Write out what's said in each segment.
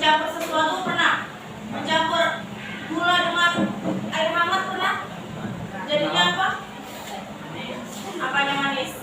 mencampur sesuatu pernah? Mencampur gula dengan air hangat pernah? Jadinya apa? Apanya manis?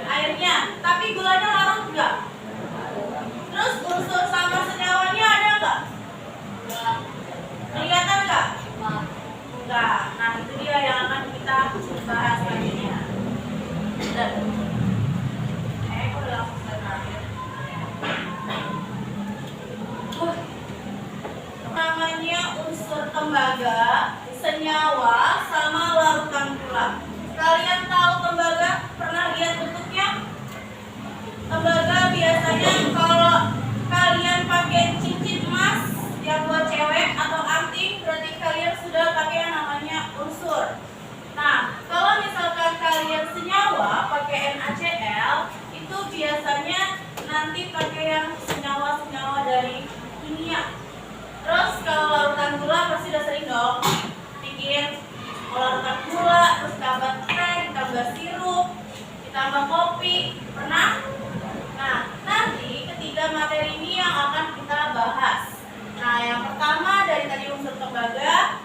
Airnya. Tapi gulanya larut enggak? Terus unsur sama senyawanya ada enggak? Kelihatan enggak? Enggak. Nah, itu dia yang akan kita bahas selanjutnya. Namanya unsur tembaga, senyawa, sama larutan gula. Kalian tahu tembaga? Pernah lihat bentuknya? Tembaga biasanya kalau kalian pakai cincin emas yang buat cewek atau anting, berarti kalian sudah pakai yang namanya unsur. Nah, kalau misalkan kalian senyawa pakai NaCl, itu biasanya nanti pakai yang senyawa-senyawa dari kimia. Terus kalau larutan gula pasti udah sering dong bikin larutan gula, terus tambah teh, tambah sirup, ditambah kopi, pernah? Nah, nanti ketiga materi ini yang akan kita bahas. Nah, yang pertama dari tadi unsur tembaga,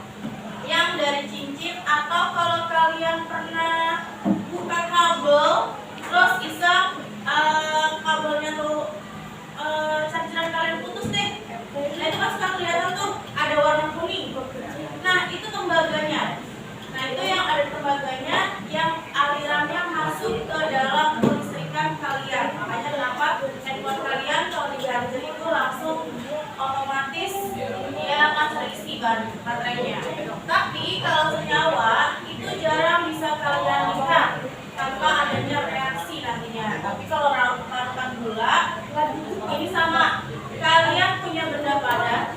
yang dari cincin, atau kalau kalian pernah buka kabel, terus iseng kabelnya tuh chargeran kalian putus deh. Nah, itu kan suka kelihatan tuh ada warna kuning. Nah, itu tembaganya. Nah, itu yang ada tembaganya yang alirannya masuk ke dalam kelistrikan kalian. Makanya kenapa handphone kalian kalau di charger itu langsung otomatis dia akan terisi baterainya. Tapi kalau senyawa itu jarang bisa kalian lihat tanpa adanya reaksi nantinya. Tapi kalau larutan gula ini sama. Kalian punya benda padat,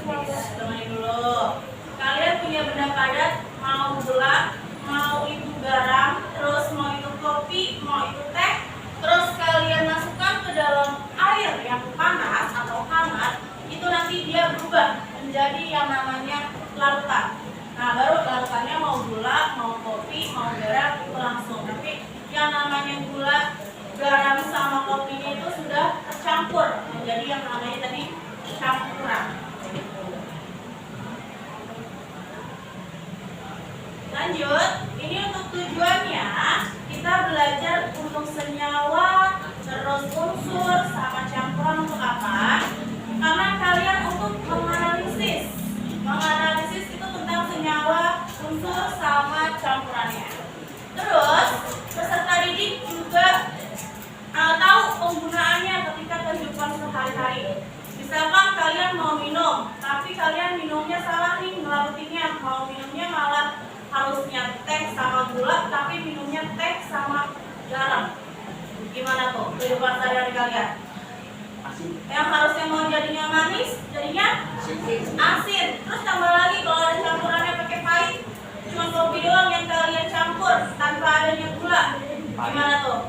temenin dulu. Kalian punya benda padat, mau gula, mau itu garam, terus mau itu kopi, mau itu teh, terus kalian masukkan ke dalam air yang panas atau hangat, itu nanti dia berubah menjadi yang namanya larutan. Nah, baru larutannya mau gula, mau kopi, mau garam itu langsung. Tapi yang namanya gula, garam sama kopinya itu sudah tercampur menjadi yang namanya tadi campuran. Lanjut, ini untuk tujuannya kita belajar untuk senyawa, terus unsur sama campuran untuk apa? Karena kalian untuk menganalisis itu tentang senyawa, unsur sama campurannya. Terus peserta didik juga tahu penggunaannya ketika kehidupan sehari-hari. Misalkan kalian mau minum, tapi kalian minumnya salah nih ngelarutinnya, mau minumnya malah harusnya teh sama gula, tapi minumnya teh sama garam. Gimana tuh kehidupan sehari-hari kalian? Yang harusnya mau jadinya manis, jadinya asin. Terus tambah lagi kalau ada campurannya pakai pahit, cuma kopi doang yang kalian campur tanpa adanya gula. Gimana tuh?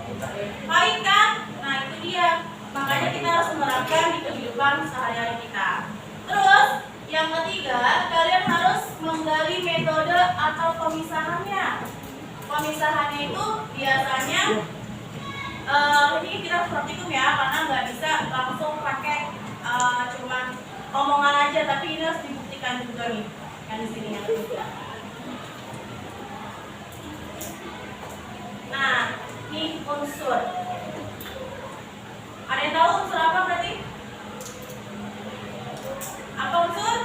Pahit kan? Nah, itu dia. Makanya kita harus menerapkan di kehidupan sehari-hari kita. Terus yang ketiga, kalian harus menggali metode atau pemisahannya. Pemisahannya itu biasanya ini kita praktikum ya, karena nggak bisa langsung pakai cuman omongan aja, tapi ini harus dibuktikan juga nih yang di sini yang ketiga. Nah, ini unsur. Ada yang tahu unsur apa berarti? Apa unsur?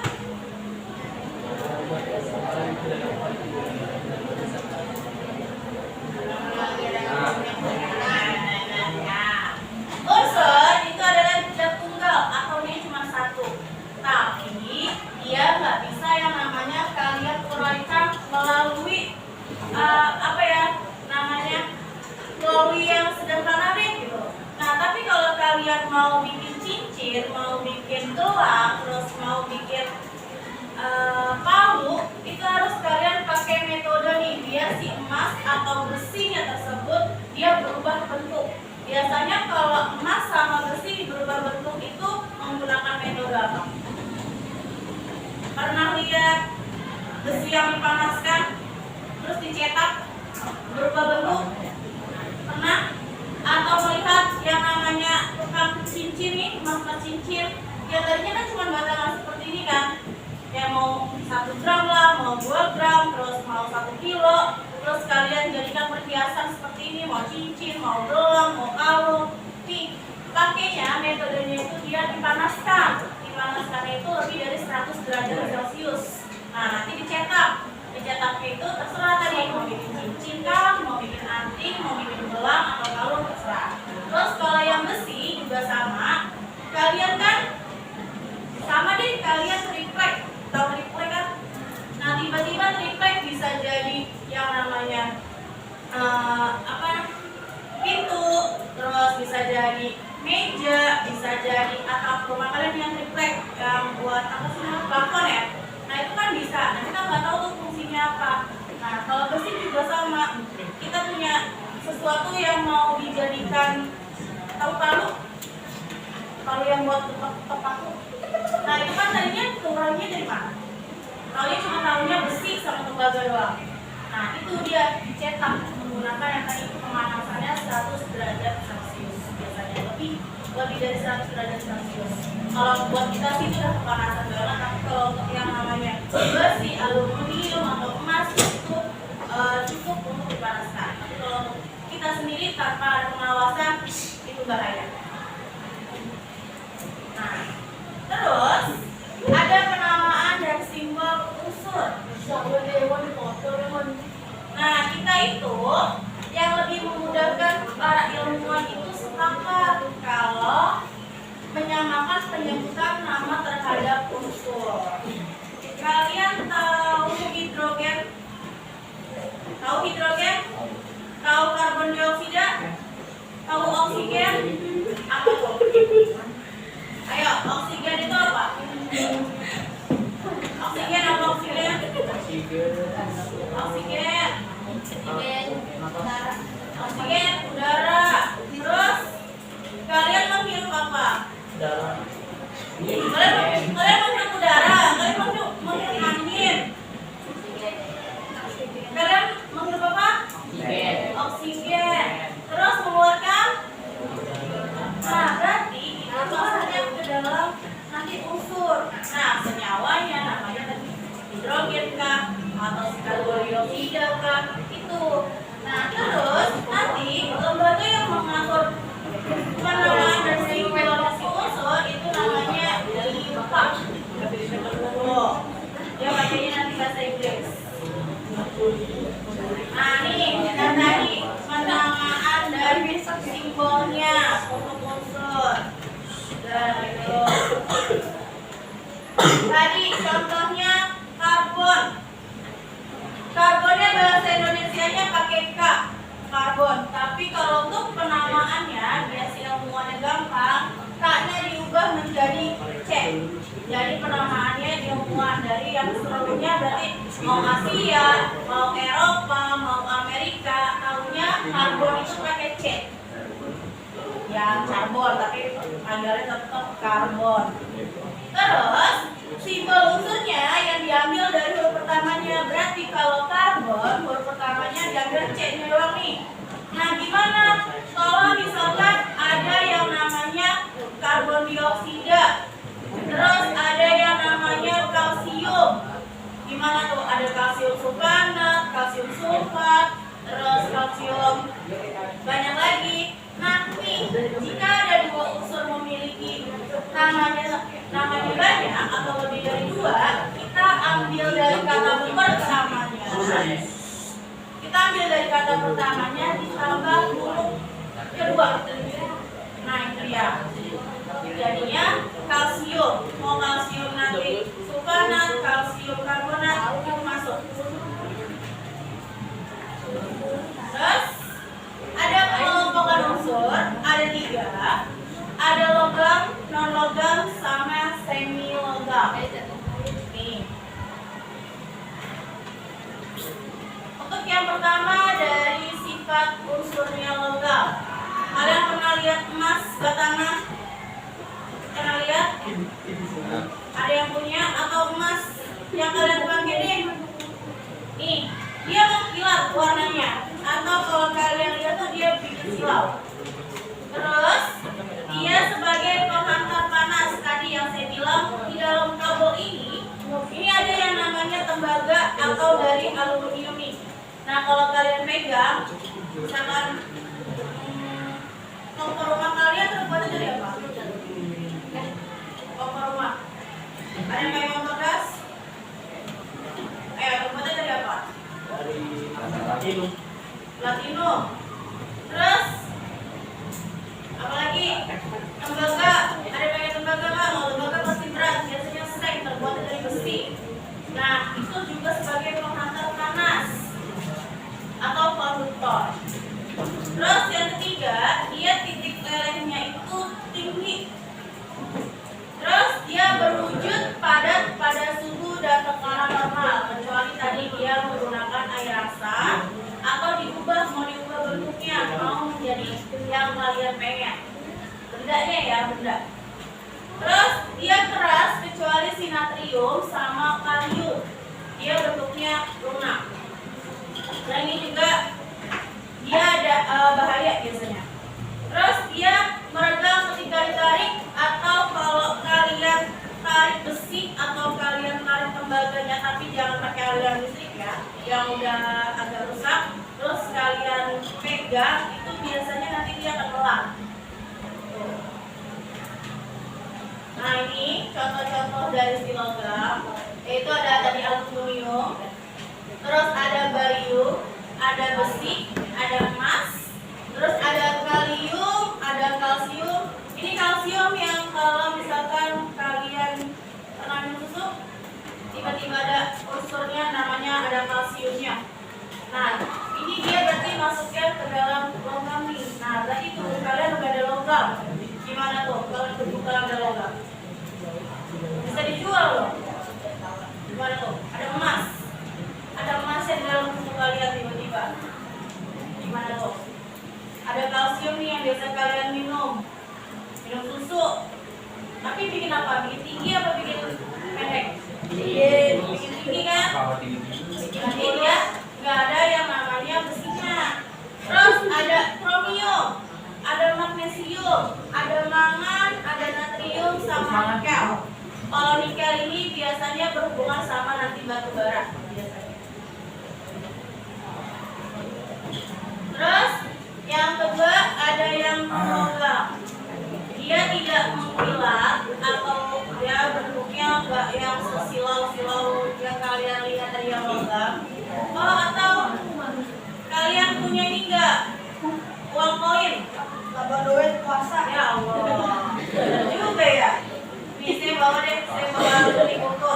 Unsur itu adalah zat tunggal atau dia cuma satu. Tapi dia nggak bisa yang namanya kalian uraikan melalui melalui yang sederhana deh gitu. Nah, tapi kalau kalian mau bikin cincin, mau bikin gelang, terus mau bikin palu, itu harus kalian pakai metode nih, biar si emas atau besinya tersebut dia berubah bentuk. Biasanya kalau emas sama besi berubah bentuk itu menggunakan metode apa? Pernah lihat besi yang dipanaskan terus dicetak berubah bentuk? Pernah? Atau melihat yang namanya tukang cincin nih, emas cincin, yang tadinya kan cuma batangan 1 gram lah, mau 2 gram, terus mau 1 kilo. Terus kalian jadikan perhiasan seperti ini, mau cincin, mau gelang, mau kalung. Nih, pakainya metodenya itu dia dipanaskan. Dipanaskannya itu lebih dari 100 derajat Celcius. Nah, nanti dicetak. Dicetaknya itu terserah tadi, mau bikin cincin kah, mau bikin anting, mau bikin gelang atau kalung, terserah. Terus kalau yang besi juga sama. Kalian kan sama deh, kalian triplek. Tahu triplek kan? Nah, tiba-tiba triplek bisa jadi yang namanya pintu, terus bisa jadi meja, bisa jadi atap rumah kalian yang triplek, yang buat apa sih, plafon ya. Nah, itu kan bisa. Nah, kita nggak tahu tuh fungsinya apa. Nah, kalau besi juga sama. Kita punya sesuatu yang mau dijadikan, tahu palu yang buat tutup paku. Nah, itu kan tadinya kurangnya dari mana? Kalian cuma tahunya besi sama tembaga doang. Nah, itu dia dicetak menggunakan yang tadi pemanasannya 100 derajat Celcius. Biasanya lebih dari 100 derajat Celcius. Kalau buat kita sih itu udah kepanasan banget, tapi kalau untuk yang namanya besi, aluminium atau emas itu cukup untuk dipanaskan. Tapi kalau untuk kita sendiri tanpa ada pengawasan itu bahaya. Nah, terus ada penamaan dan simbol unsur. Nah, kita itu yang lebih memudahkan para ilmuwan itu sepakat kalau menyamakan penyebutan nama terhadap unsur. Kalian tahu hidrogen? Tahu hidrogen? Tahu karbon dioksida? Tahu oksigen? Apa tuh? Ayo, oksigen itu apa? Oksigen apa oksigen? Oksigen udara. Terus kalian menghirup apa? Kalian menghirup udara. Kalian menghirup angin. Kalian menghirup apa? Oksigen. Terus mengeluarkan. Nah, berarti itu masuknya ke dalam nanti unsur. Nah, senyawanya namanya tadi hidrogen kah atau karbon dioksida kah, itu. Nah, terus nanti lembaga yang mengatur penamaan dan simulasi unsur itu namanya IUPAC. Ya, bacanya nanti bahasa Inggris. Nah, nih dan tadi penamaan dan simbolnya untuk unsur. Tadi contohnya karbon. Karbonnya bahasa Indonesianya pakai K, karbon. Tapi kalau untuk penamaannya biasa ilmuwannya gampang, K-nya diubah menjadi C. Jadi penamaannya ilmuwan dari yang seluruhnya berarti mau Asia, mau Eropa, mau Amerika, tahunya karbon itu pakai C. Yang karbon, tapi panggilannya tetap karbon. Terus simbol unsurnya yang diambil dari huruf pertamanya. Berarti kalau karbon huruf pertamanya diambil C-nya doang nih. Nah, gimana kalau misalkan ada yang namanya karbon dioksida, terus ada yang namanya kalsium? Gimana tuh? Ada kalsium sulfonat, kalsium sulfat, terus kalsium banyak lagi. Nah, nih, jika ada dua unsur memiliki namanya banyak atau lebih dari dua, kita ambil dari kata pertamanya. Kita ambil dari kata pertamanya ditambah huruf kedua. Nah, itu dia. Jadinya kalsium. Mau kalsium nanti sulfonat, kalsium karbonat itu masuk. Terus ada pengelompokan unsur, ada 3. Ada logam, non logam, sama semi logam. Nih. Untuk yang pertama dari sifat unsurnya logam. Kalian pernah lihat emas batangan? Pernah lihat? Ada yang punya atau emas yang kalian pakai deh? Nih, dia mengkilat warnanya. Atau kalau kalian lihat tuh dia bikin silau. Terus dia sebagai penghantar panas. Tadi yang saya bilang di dalam kabel ini ada yang namanya tembaga atau dari aluminium nih. Nah, kalau kalian pegang, misalkan kompor rumah kalian terbuat dari apa? Kompor rumah. Ada yang pegang kompor gas? Terbuatnya dari apa? Dari platinum. Platinum. Terus apalagi? Tembaga. Ada yang pegang tembaga nggak? Kalau tembaga pasti berat, biasanya seng, terbuat dari besi. Nah, itu juga sebagai penghantar panas atau konduktor. Terus yang ketiga, dia titik lelehnya itu tinggi. Terus dia berwujud padat pada suhu dan tekanan normal, kecuali tadi dia menggunakan air rasa atau mau diubah bentuknya, mau menjadi yang kalian pengen. Bendanya ya, benda. Terus dia keras kecuali si natrium sama kalium. Dia bentuknya lunak. Nah, ini juga dia ada bahaya biasanya. Terus dia meregang ketika ditarik, atau kalau kalian tarik besi atau kalian tarik tembaganya, tapi jangan pakai aliran listrik ya, yang udah agak rusak. Terus kalian pegang, itu biasanya nanti dia akan melar. Nah, ini contoh-contoh dari si logam, yaitu ada tadi aluminium, terus ada barium, ada besi, ada emas, terus ada kalium, ada kalsium. Ini kalsium yang kalau misalkan kalian pernah minum susu, tiba-tiba ada unsurnya namanya ada kalsiumnya. Nah, ini dia berarti masuknya ke dalam logam nih. Nah, berarti tubuh kalian udah ada logam. Gimana tuh kalau tubuh kalian ada logam? Bisa dijual loh. Gimana tuh? Ada emas. Ada emas yang di dalam tubuh kalian tiba-tiba. Gimana tuh? Ada kalsium nih yang biasa kalian minum susu. Tapi bikin apa? Bikin tinggi apa bikin pendek? Bikin tinggi kan? Bikin tinggi ya? Nggak ada yang namanya besinya. Terus ada kromium, ada magnesium, ada mangan, ada natrium sama nikel. Kalau nikel ini biasanya berhubungan sama nanti batu bara biasanya. Terus yang kedua ada yang logam. Dia tidak mengkilat atau dia bentuknya enggak yang sesilau-silau yang kalian lihat dari yang logam. Oh, atau kalian punya ini enggak? Uang koin, kabar duit puasa. Ya Allah, benar juga ya. Nih saya bawa deh, saya bawa di buku.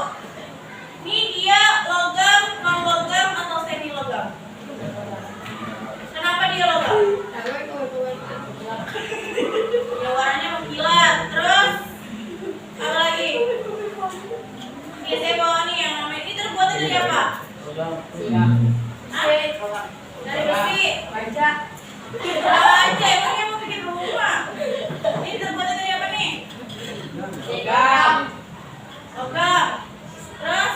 Ini dia logam, non logam atau semi logam? Kenapa dia logam? Ya, warnanya mengkilat. Terus apa lagi? Ini saya bawa nih yang namanya, ini terbuat dari apa? Dari besi. Baja. Emangnya mau bikin rumah? Ini terbuat dari apa nih? Logam. Terus?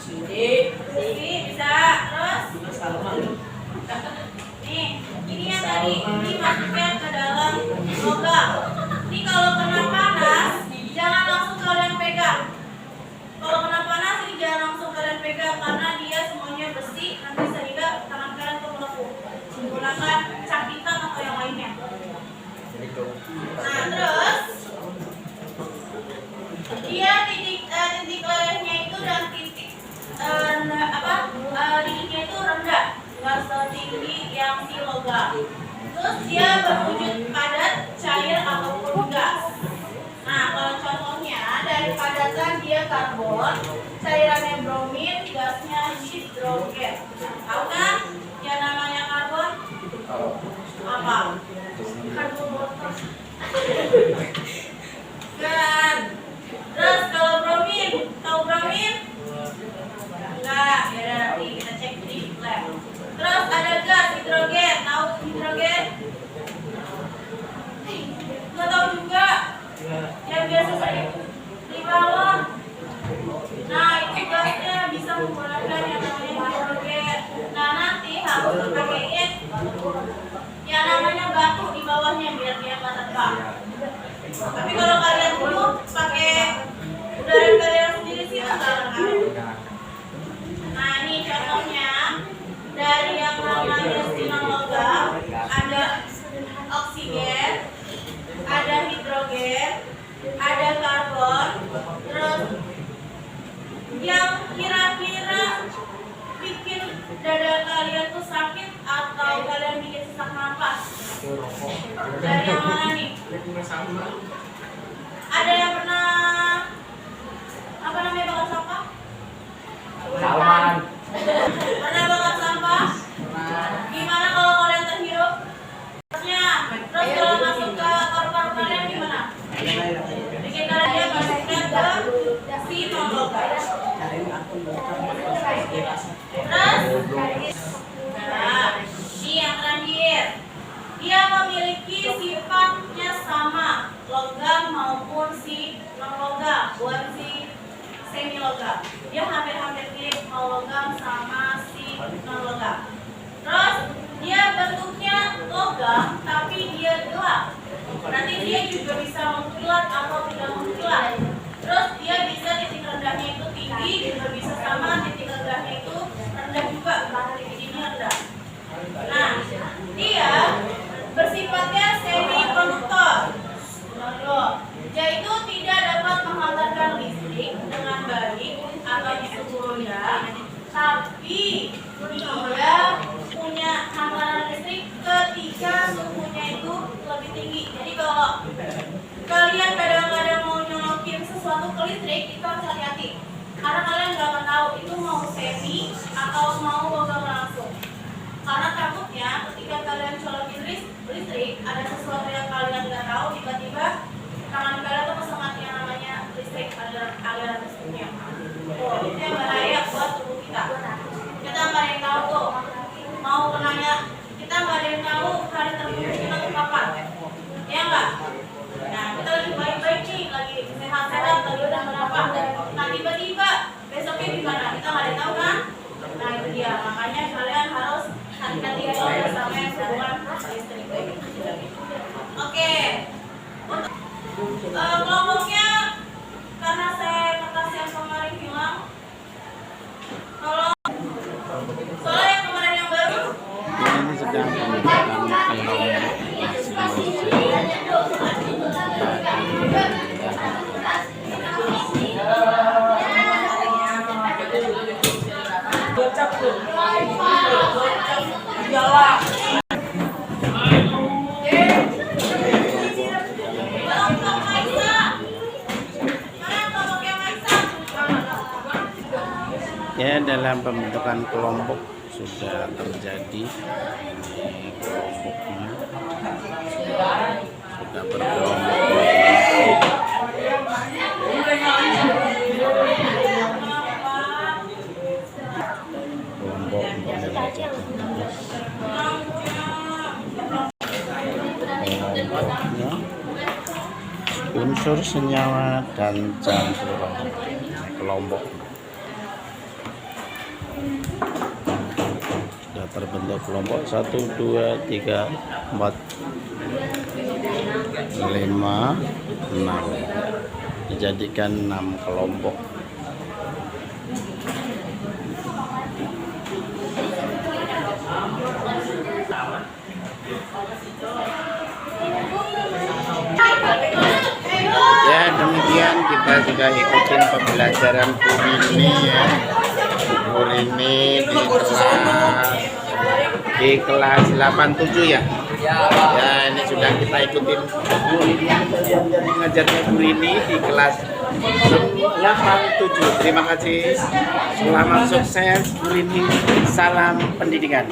Besi bisa. Terus? Nih, ini yang tadi, ini masuknya ke dalam logam. Ini kalau kena panas, jangan langsung kalian pegang. Kalau kena panas, ini jangan langsung kalian pegang karena dia semuanya besi, nanti sehingga tangan kalian tuh melepuh. Menggunakan capitan atau yang lainnya. Nah, terus dia titik lelehnya itu dan titik didiknya itu rendah, nggak setinggi yang si logam. Terus dia berwujud padat, cair ataupun gas. Nah, kalau contohnya dari padatan dia karbon, cairannya bromin, gasnya hidrogen. Tahu kan yang namanya karbon? Apa? Karbon monoksida. Kan. Terus kalau bromin, tahu bromin? Enggak, ya nanti kita cek di lab. Terus ada gas hidrogen, tahu hidrogen? Nggak tahu juga. Yang biasa saya di balon. Nah, itu gasnya bisa menggunakan yang namanya hidrogen. Nah, nanti harus dipakein yang namanya batu di bawahnya biar dia nggak terbang. Tapi kalau kalian dulu pakai udara kalian sendiri sih enggak. contohnya dari yang namanya sinar logam ada oksigen, ada hidrogen, ada karbon, terus yang kira-kira bikin dada kalian tuh sakit atau kalian bikin sesak napas. Dari yang mana nih? Ada yang pernah apa namanya bakar sampah? Salman. Pernah bakar sampah? Gimana kalau kalian terhirup? Terus kalau masuk ke paru-paru kalian gimana? Bikin kalian masuknya ke sinar logam. Terus, nah, ini yang terakhir. Dia memiliki sifatnya sama, logam maupun si non-logam, bukan si semi-logam. Dia hampir-hampir mirip mau logam sama si non-logam. Terus, dia bentuknya logam, tapi dia gelap. Nanti dia juga bisa mengkilat atau tidak mengkilat. Terus dia bisa titik rendahnya itu tinggi, juga bisa sama titik rendahnya itu rendah juga, karena titik ini rendah. Nah, dia bersifatnya semi-konduktor, yaitu tidak dapat menghantarkan listrik dengan baik atau sesungguhnya, tapi dia punya hantaran listrik ketika suhunya itu lebih tinggi. Jadi kalau kalian kadang-kadang mau nyolokin sesuatu ke listrik, itu harus hati-hati, karena kalian nggak akan tahu itu mau semi atau mau logam langsung. Karena takutnya ketika kalian colokin listrik, ada sesuatu yang kalian nggak tahu, tiba-tiba tangan kalian tuh kesengat yang namanya listrik, aliran listriknya. Oh, itu yang bahaya buat tubuh kita. Kita nggak ada yang tahu tuh. Mau kenanya, kita nggak ada yang tahu hari terburuk kita tuh kapan. Ya nggak? Nah, kita lagi baik-baik nih, lagi sehat-sehat, lagi udah berapa. Nah, tiba-tiba besoknya gimana? Kita nggak ada yang tahu kan? Nah, itu dia. Makanya kalian harus hati-hati kalau sama yang hubungan listrik. Oke. Untuk kelompoknya, karena saya kertas yang kemarin hilang, kalau soalnya yang kemarin yang baru Ini sedang pembentukan ya, dalam pembentukan kelompok sudah terjadi. Ini kelompoknya sudah berkelompok kelompok kelompoknya unsur senyawa dan campuran kelompok sudah terbentuk kelompok 1, 2, 3, 4, 5, 6 dijadikan 6 kelompok. Ya, demikian kita sudah ikutin pembelajaran ini ya. Ini di kelas 87 ya. Ya, ini sudah kita ikutin ngajarnya Bu Rini di kelas 87. Terima kasih. Selamat sukses Bu Rini. Salam pendidikan.